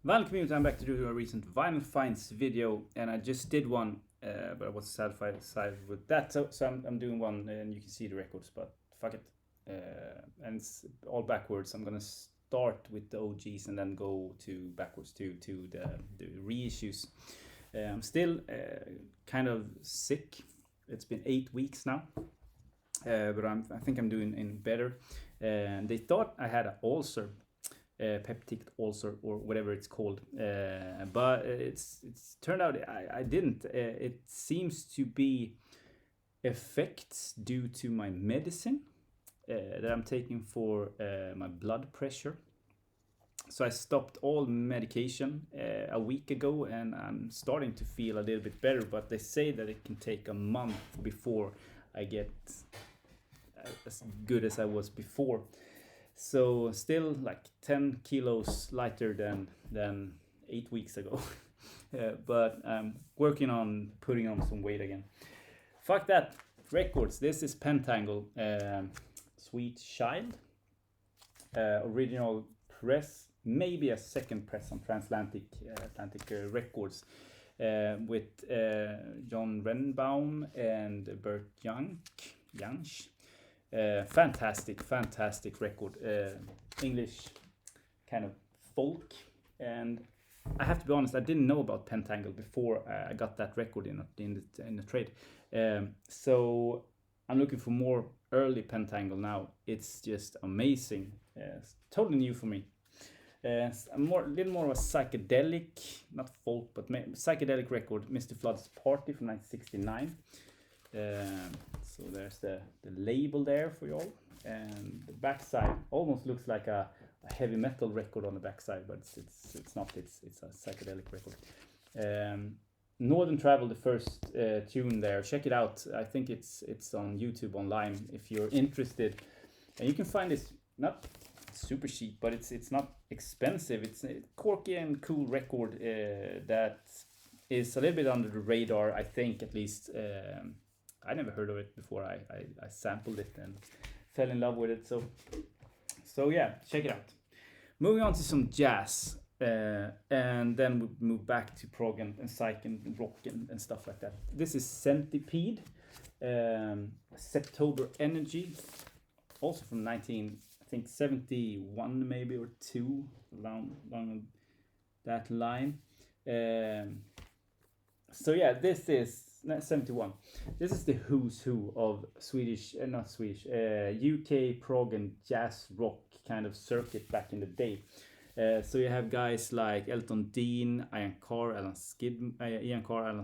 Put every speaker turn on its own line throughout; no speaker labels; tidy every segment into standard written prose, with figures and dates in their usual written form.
Welcome community, I'm back to do a recent vinyl finds video, and I just did one, but I was satisfied with that, so I'm doing one, and you can see the records, but fuck it. And it's all backwards. I'm gonna start with the OGs and then go to backwards to the reissues. I'm still kind of sick. It's been 8 weeks now, but I think I'm doing in better. And they thought I had an ulcer, peptic ulcer or whatever it's called, but it's turned out I didn't. It seems to be effects due to my medicine that I'm taking for my blood pressure. So I stopped all medication a week ago, and I'm starting to feel a little bit better. But they say that it can take a month before I get as good as I was before. So still like 10 kilos lighter than 8 weeks ago. But I'm working on putting on some weight again. Fuck that. Records. This is Pentangle, Sweet Child. Original press. Maybe a second press on Transatlantic Atlantic Records. With John Renbaum and Bert Jansch. Fantastic record. English kind of folk, and I have to be honest, I didn't know about Pentangle before I got that record in the trade. So I'm looking for more early Pentangle now. It's just amazing. It's totally new for me. A little more of a psychedelic, not folk, but psychedelic record, Misty Floods Party from 1969. So there's the label there for y'all, and the backside almost looks like a heavy metal record on the backside, but it's not. It's a psychedelic record. Northern Travel, the first tune there. Check it out. I think it's on YouTube online if you're interested, and you can find this not super cheap, but it's not expensive. It's a quirky and cool record that is a little bit under the radar, I think, at least. I never heard of it before. I sampled it and fell in love with it. So yeah, check it out. Moving on to some jazz, and then we move back to prog and psych and rock and stuff like that. This is Centipede, September Energy, also from 1971 maybe, or two, along that line. So yeah, this is 71. This is the who's who of UK prog and jazz rock kind of circuit back in the day. So you have guys like Elton Dean, Ian Carr, Alan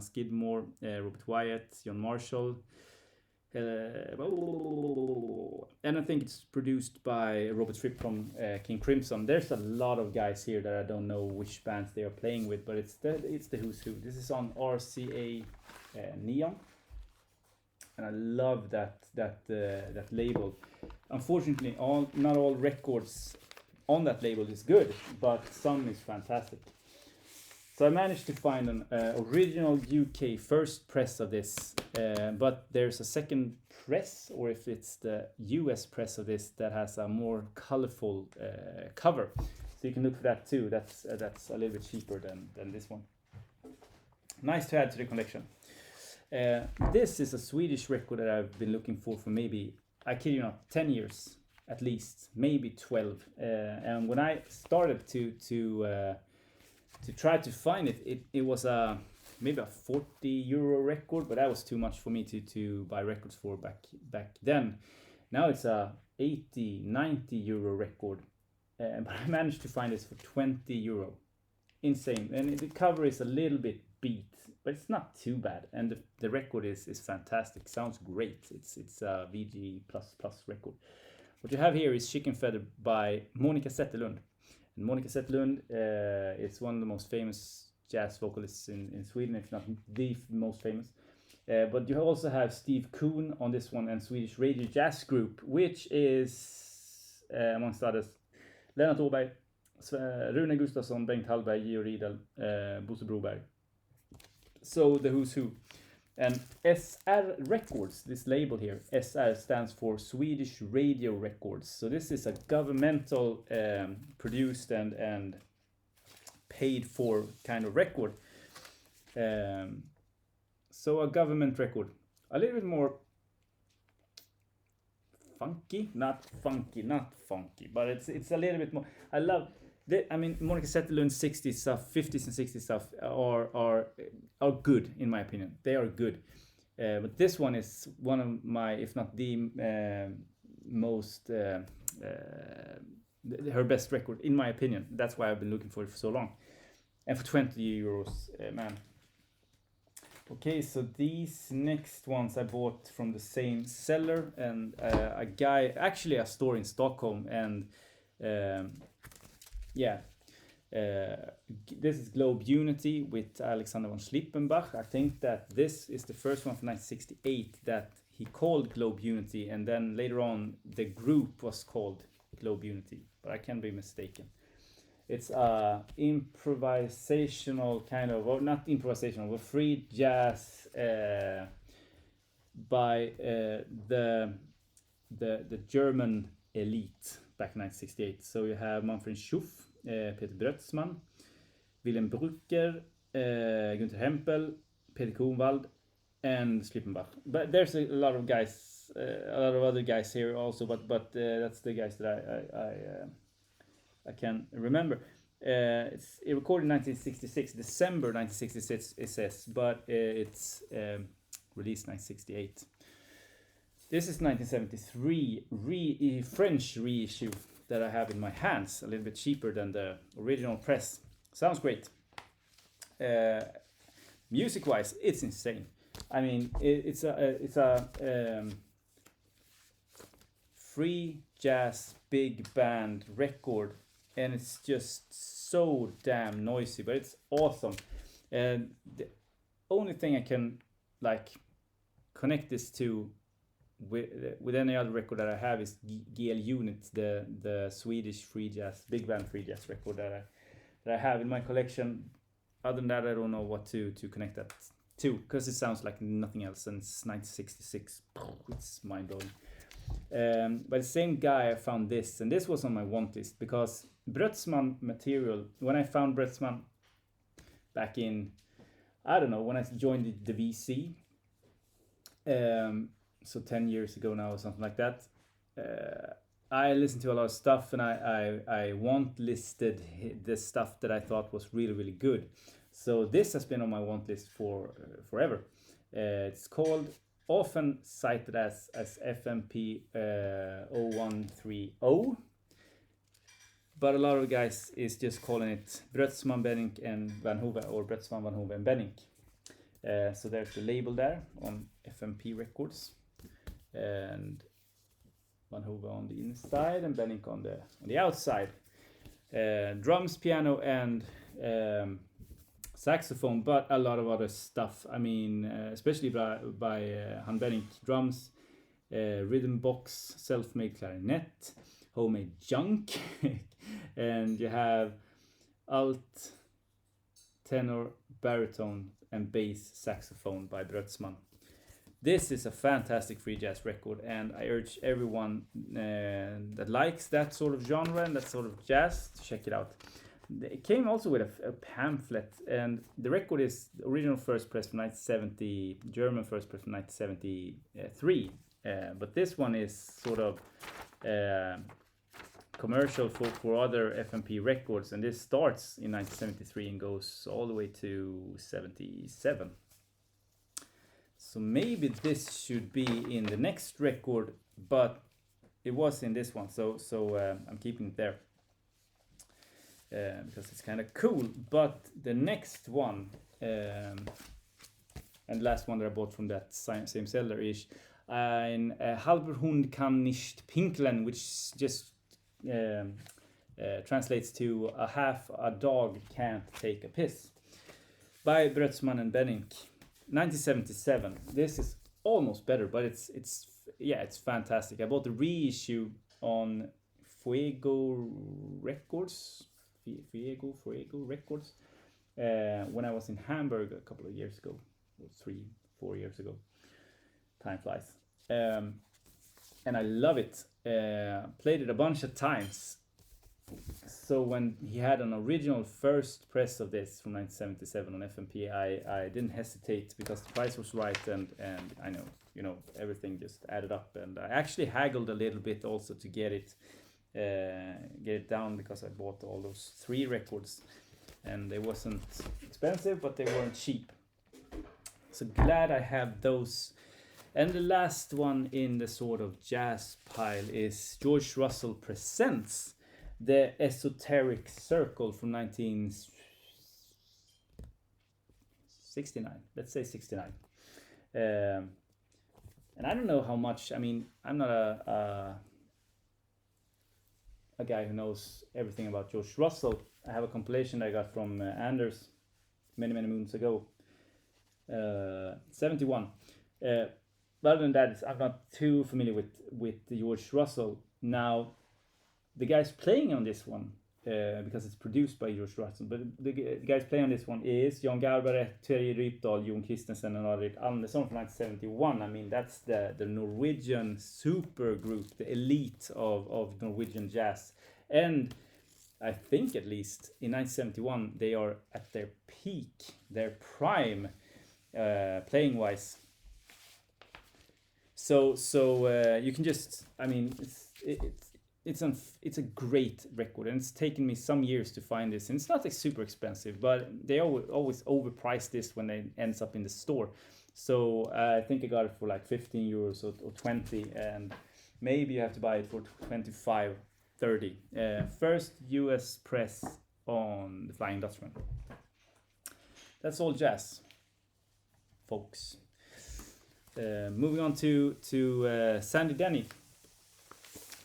Skidmore, Robert Wyatt, John Marshall. And I think it's produced by Robert Fripp from King Crimson. There's a lot of guys here that I don't know which bands they are playing with, but it's the who's who. This is on RCA Neon, and I love that label. Unfortunately, not all records on that label is good, but some is fantastic. So I managed to find an original UK first press of this, but there's a second press, or if it's the US press of this, that has a more colorful cover. So you can look for that too. That's a little bit cheaper than this one. Nice to add to the collection. This is a Swedish record that I've been looking for maybe, I kid you not, 10 years at least, maybe 12. And when I started to try to find it was maybe a 40 euro record, but that was too much for me to buy records for back then. Now it's a 80, 90 euro record, but I managed to find this for 20 euro. Insane. And the cover is a little bit beat, but it's not too bad, and the record is fantastic. Sounds great. It's a VG++ record. What you have here is Chicken Feather by Monica Zetterlund. And Monica Zetterlund is one of the most famous jazz vocalists in Sweden, if not the most famous. But you also have Steve Kuhn on this one, and Swedish Radio Jazz Group, which is, amongst others, Lennart Åberg, Rune Gustafsson, Bengt Hallberg, Georg Riedel, Bosse Broberg. So the who's who. And SR Records, this label here, SR stands for Swedish Radio Records. So this is a governmental produced and paid for kind of record. So a government record, a little bit more funky, not funky, but it's a little bit more. I love Monica Zetterlund's 60s stuff, 50s and 60s stuff are good in my opinion. They are good, but this one is one of my, if not the most her best record in my opinion. That's why I've been looking for it for so long, and for 20 euros, man. Okay, so these next ones I bought from the same seller, and a guy, actually a store in Stockholm, and this is Globe Unity with Alexander von Schlippenbach. I think that this is the first one from 1968 that he called Globe Unity, and then later on the group was called Globe Unity, but I can be mistaken. It's a improvisational kind of, or not improvisational, but free jazz by the German elite back in 1968. So you have Manfred Schuff, Peter Brötzmann, Wilhelm Brücker, Günther Hempel, Peter Kronwald, and Schlippenbach. But there's a lot of guys, a lot of other guys here also, but that's the guys that I can remember. It's recorded in 1966, December 1966 it says, but it's released 1968. This is 1973 French reissue that I have in my hands, a little bit cheaper than the original press. Sounds great. Music-wise, it's insane. I mean, it's a free jazz big band record, and it's just so damn noisy, but it's awesome. And the only thing I can like connect this to with any other record that I have is GL Unit, the Swedish free jazz big band free jazz record that I have in my collection. Other than that, I don't know what to connect that to, because it sounds like nothing else, and it's 1966. It's mind blowing. But the same guy, I found this, and this was on my want list because Brötzmann material, when I found Brötzmann back in, I don't know, when I joined the VC, so 10 years ago now or something like that, I listened to a lot of stuff, and I want listed the stuff that I thought was really, really good. So this has been on my want list for forever. It's called, often cited as FMP 0130, but a lot of guys is just calling it Brötzmann, Benink and Van Hove, or Brötzmann, Van Hove and Benink. So there's the label there on FMP Records, and Van Hove on the inside and Benink on the outside. Drums, piano, and saxophone, but a lot of other stuff. I mean, especially by Han Benink, drums, rhythm box, self-made clarinet, homemade junk, and you have alt, tenor, baritone, and bass saxophone by Brötzmann. This is a fantastic free jazz record, and I urge everyone that likes that sort of genre and that sort of jazz to check it out. It came also with a pamphlet, and the record is the original first press from 1970, German first press from 1973. But this one is sort of commercial for other FMP records, and this starts in 1973 and goes all the way to 77. So maybe this should be in the next record, but it was in this one, so I'm keeping it there. Because it's kind of cool. But the next one, and last one that I bought from that same seller is Ein halber Hund kann nicht pinkeln, which just translates to a dog can't take a piss, by Brötzmann and Benink, 1977. This is almost better, but it's fantastic. I bought the reissue on Fuego Records when I was in Hamburg a couple of years ago, or 3-4 years ago. Time flies. And I love it. Played it a bunch of times. so when he had an original first press of this from 1977 on FMP, I didn't hesitate because the price was right, and I know, you know, everything just added up, and I actually haggled a little bit also to get it down, because I bought all those 3 records, and they wasn't expensive, but they weren't cheap. So glad I have those. And the last one in the sort of jazz pile is George Russell Presents the Esoteric Circle from 1969. Let's say 69. And I don't know how much. I mean, I'm not a guy who knows everything about George Russell. I have a compilation I got from Anders many moons ago. 71. But other than that, I'm not too familiar with George Russell. Now, the guys playing on this one, because it's produced by George Russell, but the guys playing on this one is Jan Garbarek, Terje Rypdal, Jon Christensen, and Alrik Andersson from 1971. I mean, that's the Norwegian super group, the elite of Norwegian jazz. And I think at least in 1971 they are at their peak, their prime, playing wise. So you can just, I mean, it's a great record, and it's taken me some years to find this, and it's not like super expensive, but they always overprice this when it ends up in the store. So I think I got it for like 15 euros or 20, and maybe you have to buy it for 25, 30. First US press on the Flying Dutchman. That's all jazz, folks. Moving on to Sandy Denny.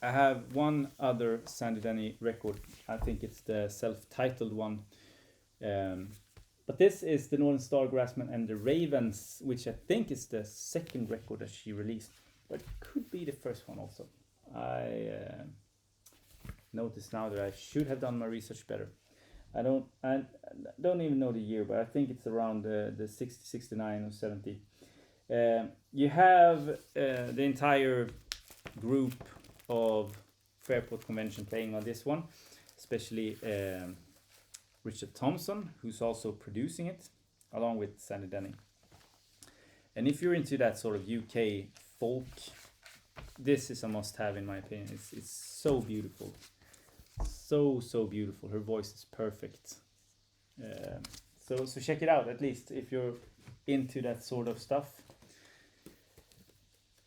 I have one other Sandy Denny record. I think it's the self-titled one. But this is the Northern Star Grassman and the Ravens, which I think is the second record that she released. But it could be the first one also. I notice now that I should have done my research better. I don't even know the year, but I think it's around the 60, 69 or 70. You have the entire group of Fairport Convention playing on this one, especially Richard Thompson, who's also producing it, along with Sandy Denny. And if you're into that sort of UK folk, this is a must-have in my opinion. It's so beautiful, so beautiful. Her voice is perfect. So check it out, at least if you're into that sort of stuff.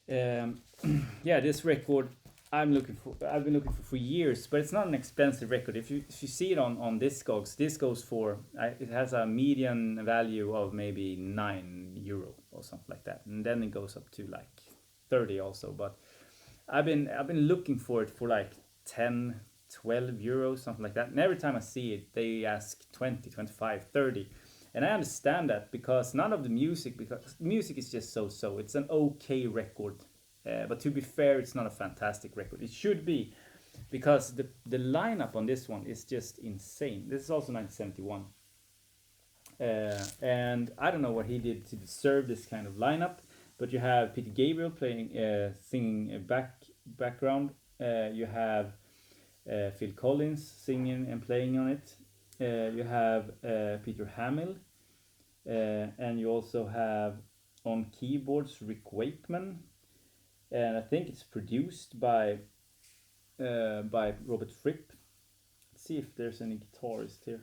Yeah, this record I've been looking for years, but it's not an expensive record. If you see it on Discogs, this goes for it has a median value of maybe €9 or something like that, and then it goes up to like 30 also. But I've been looking for it for like 10, 12 euros, something like that. And every time I see it, they ask 20, 25, 30. And I understand that, because none of the music is just so. It's an okay record. But to be fair, it's not a fantastic record. It should be, because the lineup on this one is just insane. This is also 1971. And I don't know what he did to deserve this kind of lineup, but you have Peter Gabriel playing, singing background. You have Phil Collins singing and playing on it. You have Peter Hamill, and you also have on keyboards Rick Wakeman. And I think it's produced by Robert Fripp. Let's see if there's any guitarist here.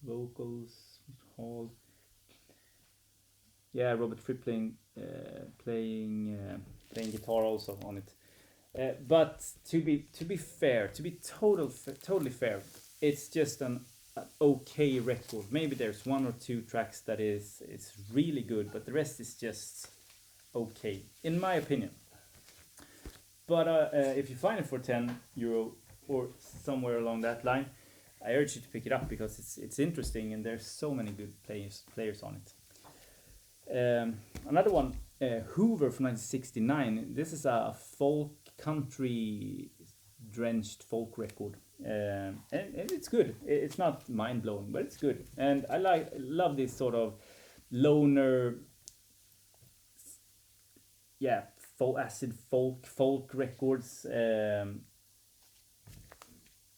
Vocals, Hall. Yeah, Robert Fripp playing guitar also on it. But to be fair, to be totally fair, it's just an okay record. Maybe there's one or two tracks that it's really good, but the rest is just okay, in my opinion. But if you find it for €10 or somewhere along that line, I urge you to pick it up, because it's interesting, and there's so many good players on it. Another one, Hoover from 1969. This is a folk country drenched folk record. And it's good. It's not mind-blowing, but it's good. And I love this sort of loner, acid folk records.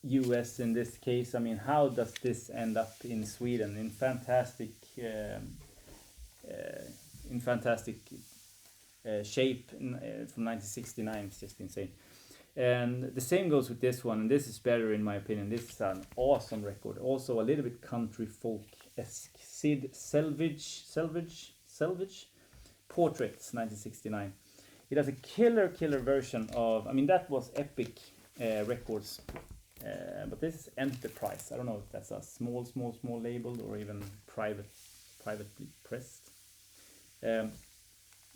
US in this case. I mean, how does this end up in Sweden in fantastic shape from 1969? It's just insane. And the same goes with this one, and this is better in my opinion. This is an awesome record, also a little bit country folk-esque. Sid Salvage, Portraits, 1969. He does a killer version of, I mean, that was Epic Records, but this is Enterprise. I don't know if that's a small label or even privately pressed.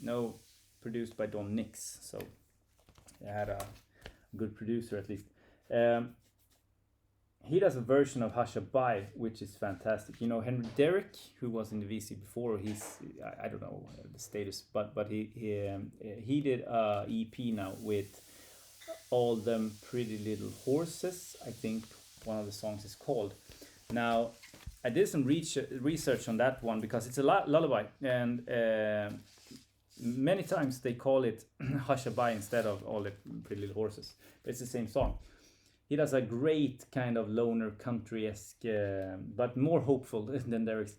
No, produced by Don Nix, so I had a good producer at least. He does a version of Hashabai, which is fantastic. You know, Henry Derrick, who was in the VC before, I don't know the status, but he did a EP now with All Them Pretty Little Horses, I think one of the songs is called. Now, I did some research on that one because it's a lullaby, and many times they call it Hashabai instead of All the Pretty Little Horses, but it's the same song. He does a great kind of loner country-esque, but more hopeful than Derrick's,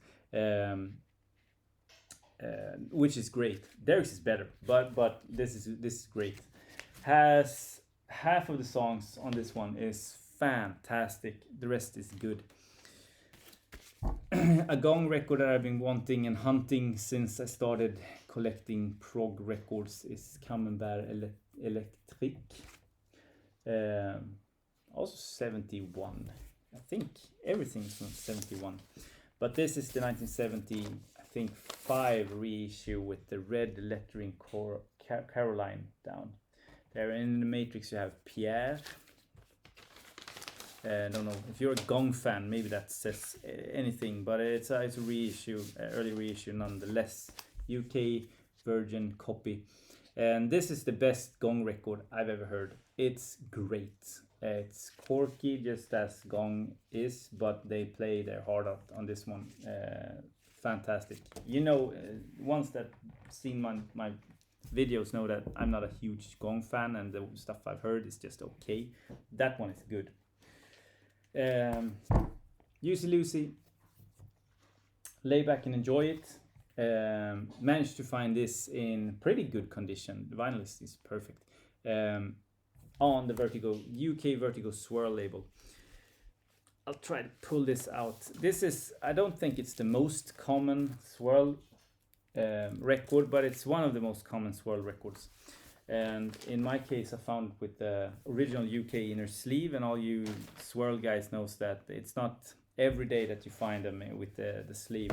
which is great. Derrick's is better, but this is great. Has half of the songs on this one is fantastic. The rest is good. A gong record that I've been wanting and hunting since I started collecting prog records is Comet Electric. Also 71. I think everything's from 71. But this is the 1970, I think, 5 reissue with the red lettering Caroline down. There in the matrix you have Pierre. I don't know if you're a gong fan, maybe that says anything, but it's a reissue, early reissue nonetheless. UK Virgin copy. And this is the best gong record I've ever heard. It's great. It's quirky, just as gong is, but they play their heart out on this one. Fantastic. You know, ones that seen my videos know that I'm not a huge gong fan, and the stuff I've heard is just okay. That one is good. Juicy Lucy, lay back and enjoy it. Managed to find this in pretty good condition. The vinyl is perfect. On the UK Vertigo Swirl label. I'll try to pull this out. This is, I don't think it's the most common swirl record, but it's one of the most common swirl records. And in my case, I found it with the original UK inner sleeve, and all you swirl guys knows that it's not every day that you find them with the sleeve.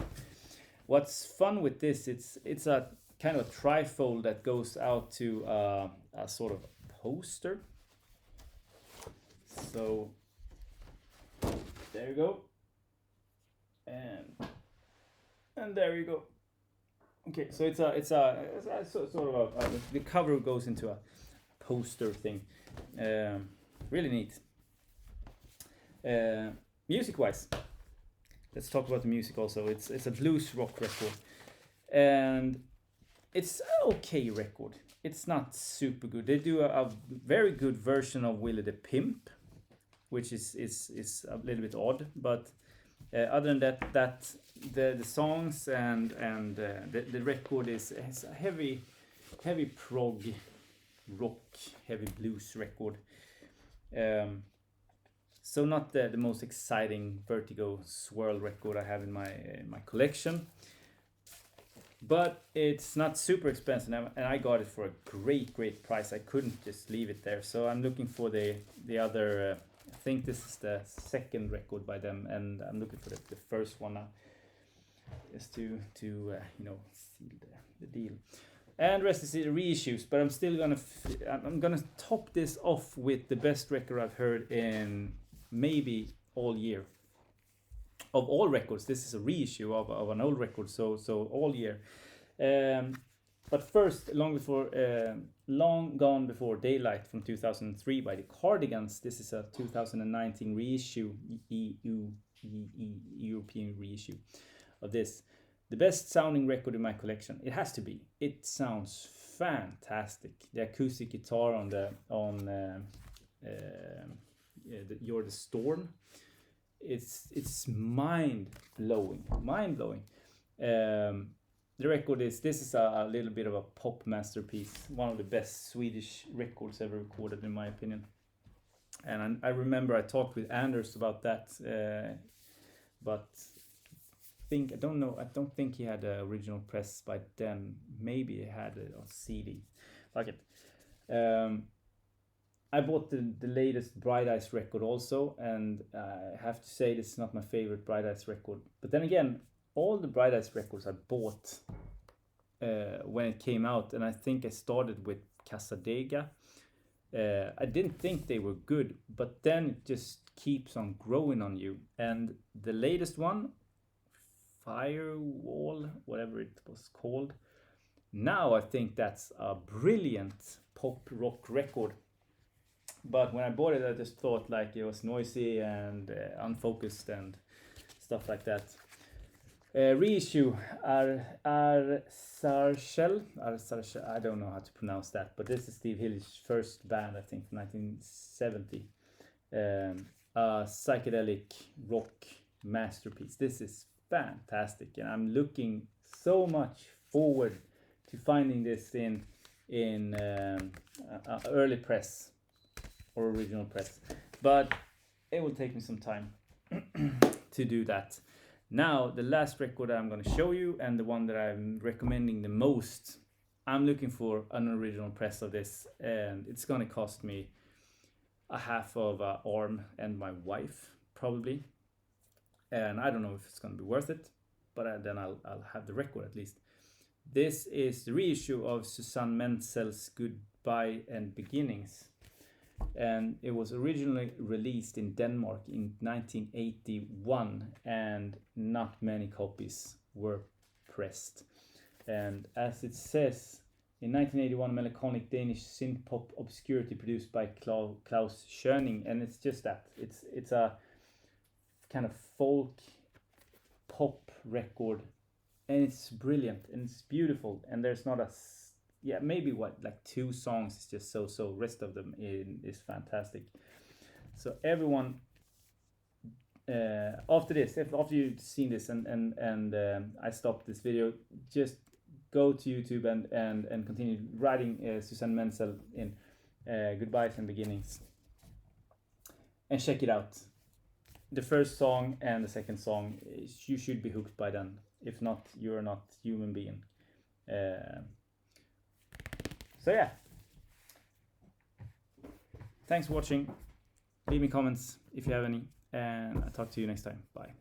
What's fun with this, it's a kind of a trifold that goes out to a sort of poster. So there you go, and there you go. Okay, so it's a sort of the cover goes into a poster thing. Really neat. Music wise, let's talk about the music also. It's a blues rock record, and it's an okay record. It's not super good. They do a very good version of Willie the Pimp, which is a little bit odd, but other than that the songs and the record is a heavy prog rock, heavy blues record. So not the most exciting Vertigo Swirl record I have in my collection, but it's not super expensive, and I got it for a great price. I couldn't just leave it there, so I'm looking for the other. I think this is the second record by them, and I'm looking for the first one now, just to seal the deal. And rest is the reissues, but I'm still I'm gonna top this off with the best record I've heard in maybe all year. Of all records, this is a reissue of an old record, so all year. But first, Long Gone Before Daylight from 2003 by the Cardigans. This is a 2019 reissue, European reissue of this. the best sounding record in my collection. It has to be. It sounds fantastic. The acoustic guitar on You're the Storm. It's mind blowing. The record this is a little bit of a pop masterpiece. One of the best Swedish records ever recorded, in my opinion. And I remember I talked with Anders about that, but I don't think he had an original press by then. Maybe he had it on CD. Like it. I bought the latest Bright Eyes record also, and I have to say this is not my favorite Bright Eyes record. But then again, all the Bright Eyes records I bought when it came out, and I think I started with Casadega. I didn't think they were good, but then it just keeps on growing on you. And the latest one, Firewall, whatever it was called, now I think that's a brilliant pop rock record. But when I bought it, I just thought like it was noisy and unfocused and stuff like that. Reissue Arsarshel, I don't know how to pronounce that, but this is Steve Hillich's first band, I think, 1970. A psychedelic rock masterpiece. This is fantastic, and I'm looking so much forward to finding this in early press or original press, but it will take me some time to do that. Now, the last record I'm going to show you, and the one that I'm recommending the most, I'm looking for an original press of this, and it's going to cost me a half of an arm and my wife, probably. And I don't know if it's going to be worth it, but then I'll have the record at least. This is the reissue of Susanne Menzel's Goodbye and Beginnings. And it was originally released in Denmark in 1981, and not many copies were pressed. And as it says, in 1981, melancholic Danish synth-pop obscurity produced by Klaus Schöning, and it's just that. It's a kind of folk pop record, and it's brilliant and it's beautiful, and there's not maybe like 2 songs is just so. Rest of them is fantastic. So everyone, after you've seen this and I stopped this video, just go to YouTube and continue writing Susanne Menzel in Goodbyes and Beginnings, and check it out. The first song and the second song, you should be hooked by then. If not, you're not human being. So yeah, thanks for watching. Leave me comments if you have any, and I'll talk to you next time. Bye.